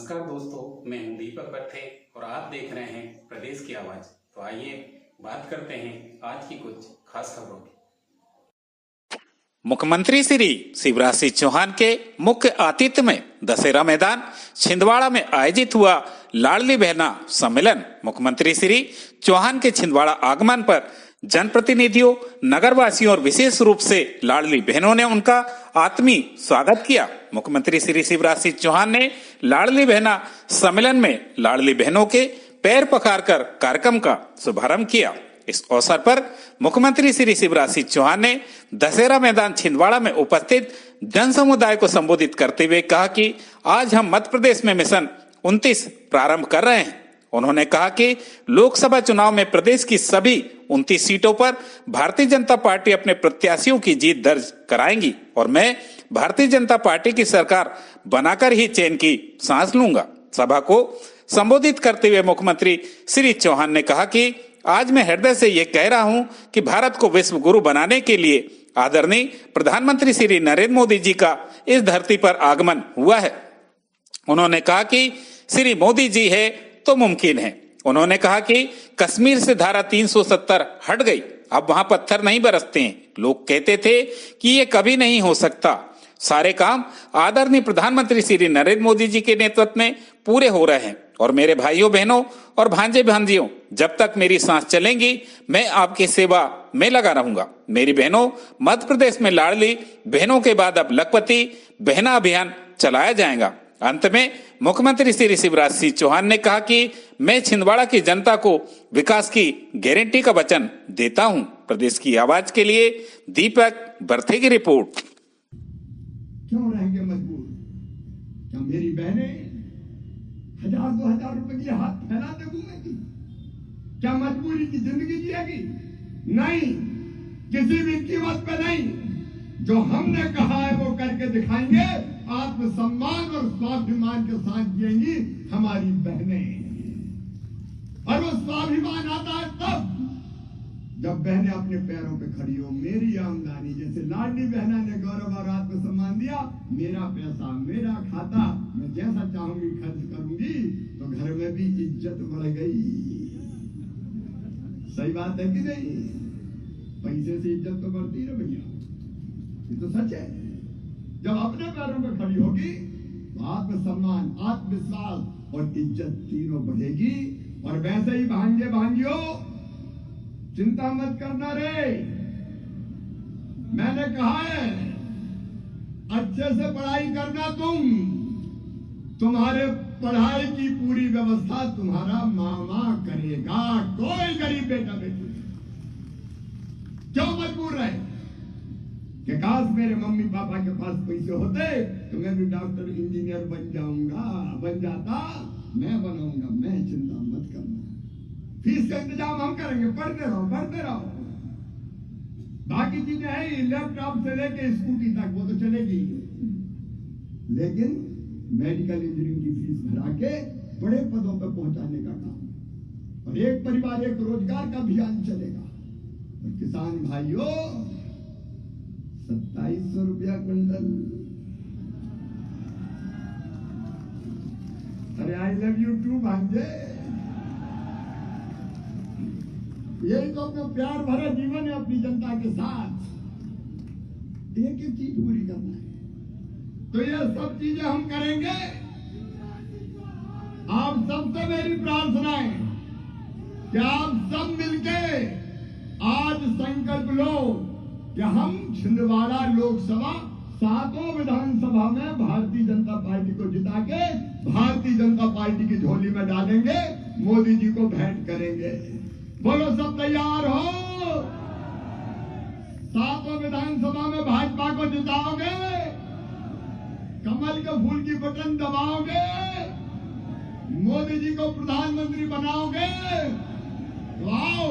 नमस्कार दोस्तों, मैं हूं दीपक पत्थे और आप देख रहे हैं प्रदेश की आवाज। तो आइए बात करते हैं आज की कुछ खास खबरों की। मुख्यमंत्री श्री शिवराज सिंह चौहान के मुख्य आतिथ्य में दशहरा मैदान छिंदवाड़ा में आयोजित हुआ लाडली बहना सम्मेलन। मुख्यमंत्री श्री चौहान के छिंदवाड़ा आगमन पर जनप्रतिनिधियों, नगरवासियों और विशेष रूप से लाडली बहनों ने उनका आत्मीय स्वागत किया। मुख्यमंत्री श्री शिवराज सिंह चौहान ने लाडली बहना सम्मेलन में लाडली बहनों के पैर पखारकर कार्यक्रम का शुभारंभ किया। इस अवसर पर मुख्यमंत्री श्री शिवराज सिंह चौहान ने दशहरा मैदान छिंदवाड़ा में उपस्थित जन समुदाय को संबोधित करते हुए कहा कि आज हम मध्य प्रदेश में मिशन 29 प्रारंभ कर रहे हैं। उन्होंने कहा कि लोकसभा चुनाव में प्रदेश की सभी 29 सीटों पर भारतीय जनता पार्टी अपने प्रत्याशियों की जीत दर्ज कराएंगी और मैं भारतीय जनता पार्टी की सरकार बनाकर ही चैन की सांस लूंगा। सभा को संबोधित करते हुए मुख्यमंत्री श्री चौहान ने कहा कि आज मैं हृदय से ये कह रहा हूं कि भारत को विश्व गुरु बनाने के लिए आदरणीय प्रधानमंत्री श्री नरेंद्र मोदी जी का इस धरती पर आगमन हुआ है। उन्होंने कहा कि श्री मोदी जी है तो मुमकिन है। उन्होंने कहा कि कश्मीर से धारा 370 हट गई, अब वहां पत्थर नहीं बरसते हैं। लोग कहते थे कि ये कभी नहीं हो सकता। सारे काम आदरणीय प्रधानमंत्री श्री नरेंद्र मोदी जी के नेतृत्व में पूरे हो रहे हैं और मेरे भाइयों बहनों और भांजे भांजियों, जब तक मेरी सांस चलेंगी मैं आपकी सेवा में लगा रहूंगा। मेरी बहनों, मध्य प्रदेश में लाडली बहनों के बाद अब लखपति बहना अभियान चलाया जाएगा। अंत में मुख्यमंत्री श्री शिवराज सिंह चौहान ने कहा कि मैं छिंदवाड़ा की जनता को विकास की गारंटी का वचन देता हूं। प्रदेश की आवाज के लिए दीपक बर्थे की रिपोर्ट। क्यों रहेंगे मजबूर? क्या मेरी बहनें 1000-2000 रुपए के लिए हाथ फैलाते घूमेंगी? क्या मजबूरी की जिंदगी जिएगी? नहीं, किसी भी कीमत पे नहीं। जो हमने कहा है वो करके दिखाएंगे। आत्मसम्मान और स्वाभिमान के साथ जिएंगी हमारी बहनें। और वो स्वाभिमान आता है तब जब बहनें अपने पैरों पे खड़ी हो। मेरी आमदनी, जैसे लाडली बहना ने गौरव और आत्मसम्मान दिया, मेरा पैसा, मेरा खाता, मैं जैसा चाहूंगी खर्च करूंगी, तो घर में भी इज्जत बढ़ गई। सही बात है कि नहीं? पैसे से इज्जत तो बढ़ती है भैया, ये तो सच है। जब अपने पैरों पे खड़ी होगी तो आत्मसम्मान, आत्मविश्वास और इज्जत तीनों बढ़ेगी। और वैसे ही भांजे भांजियो, चिंता मत करना रे। मैंने कहा है अच्छे से पढ़ाई करना। तुम्हारे पढ़ाई की पूरी व्यवस्था तुम्हारा मामा करेगा। कोई गरीब बेटा बेटी क्यों मजबूर रहे कि काश मेरे मम्मी पापा के पास पैसे होते तो मैं भी डॉक्टर इंजीनियर बन जाता, मैं बनाऊंगा। मैं चिंता मत करना, फीस का इंतजाम हम करेंगे। पढ़ते रहो। बाकी चीजें हैं, लैपटॉप से लेके स्कूटी तक वो तो चलेगी, लेकिन मेडिकल इंजीनियरिंग की फीस भरा के बड़े पदों पर पहुंचाने का काम, और एक परिवार एक रोजगार का अभियान चलेगा। और किसान भाइयों, 2700 रुपया क्विंटल। अरे आई लव यू टू भांजे। यही तो अपना प्यार भरा जीवन है अपनी जनता के साथ। एक एक चीज पूरी करना है, तो ये सब चीजें हम करेंगे। आप सबसे मेरी प्रार्थना है कि आप सब मिलके आज संकल्प लो कि हम छिंदवाड़ा लोकसभा 7 विधानसभा में भारतीय जनता पार्टी को जिता के भारतीय जनता पार्टी की झोली में डालेंगे, मोदी जी को भेंट करेंगे। बोलो सब तैयार हो? 7 विधानसभा में भाजपा को जिताओगे, कमल के फूल की बटन दबाओगे, मोदी जी को प्रधानमंत्री बनाओगे। तो आओ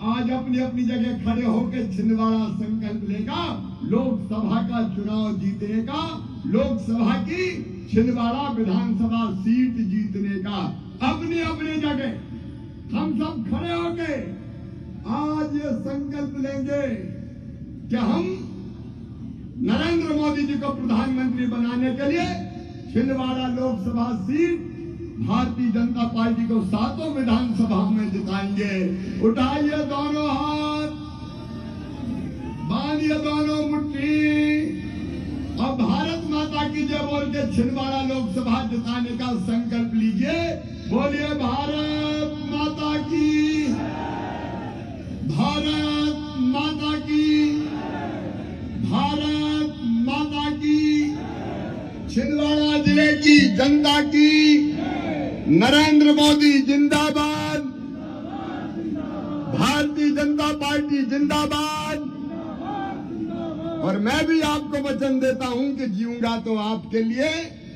आज अपनी अपनी जगह खड़े होकर छिंदवाड़ा संकल्प लेगा लोकसभा का चुनाव जीतने का, लोकसभा की छिंदवाड़ा विधानसभा सीट जीतने का। अपनी अपनी जगह हम सब खड़े होके आज ये संकल्प लेंगे कि हम नरेंद्र मोदी जी को प्रधानमंत्री बनाने के लिए छिंदवाड़ा लोकसभा सीट भारतीय जनता पार्टी को 7 विधानसभा में जिताएंगे। उठाइए दोनों हाथ, बांधिए दोनों मुट्ठी और भारत माता की जय बोल के छिंदवाड़ा लोकसभा जिताने का संकल्प लीजिए। बोलिए भारत माता की, भारत माता की, भारत माता की। छिंदवाड़ा जिले की जनता की नरेंद्र मोदी जिंदाबाद, भारतीय जनता पार्टी जिंदाबाद। और मैं भी आपको वचन देता हूं कि जीऊंगा तो आपके लिए,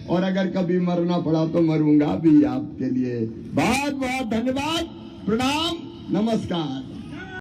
और अगर कभी मरना पड़ा तो मरूंगा भी आपके लिए। बहुत बहुत धन्यवाद, प्रणाम, नमस्कार।